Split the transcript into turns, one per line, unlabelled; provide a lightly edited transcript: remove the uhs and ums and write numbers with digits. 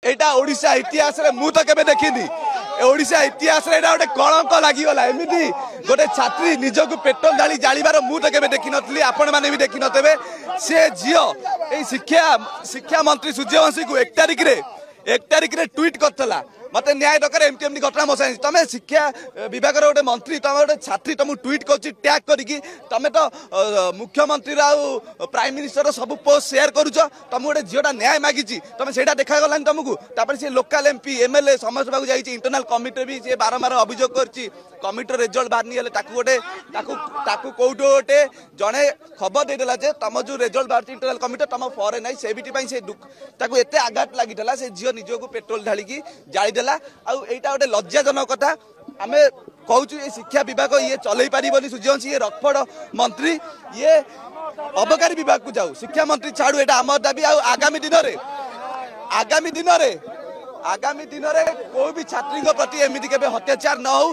एटा ओडिशा इतिहास रे मु तो केबे देखिनी ओडिशा इतिहास रे एटा गोटे कलंक लागिगला एमिति गोटे छात्री निजक पेट्रोल ढाली जालिबार मु तो केबे देखि नथली आपण माने भी देखि नथबे से जियो ए शिक्षा मंत्री सूर्यवंशी को 1 तारिख रे ट्वीट करतला मत न्याय दरकार एमती एमती घटना मो साइंस तमें शिक्षा विभाग गोटे मंत्री तुम गोटे छात्री तुमको ट्वीट कर टैग करके तुम तो मुख्यमंत्री प्राइम मिनिस्टर सब पोस्ट शेयर करुच तुम गोटे झीटा न्याय मागी तुम से देखा गलानी तुमको सी लोकाल एमपी एमएलए समझा जाइए इंटरनाल कमिटी भी सी बारंबार अभियोग कर कमिटर रिजल्ट बाहर नहीं गोटे कौट गोटे जड़े खबर देदेला जे तुम जो रिजल्ट बाहर इंटरनाल कमिटी तुम फरे ना से एत आघात लगी से झील निजक पेट्रोल ढालिकी जाली आईटा गोटे लज्जाजनक कथा आम कहूँ ये शिक्षा विभाग ये चल पार सूर्यवंशी ये रखफड़ मंत्री ये अबकारी विभाग को जाऊ शिक्षा मंत्री छाड़ू एटा आम दाबी आगामी दिन में कोई भी छात्री प्रति एमती के अत्याचार न हो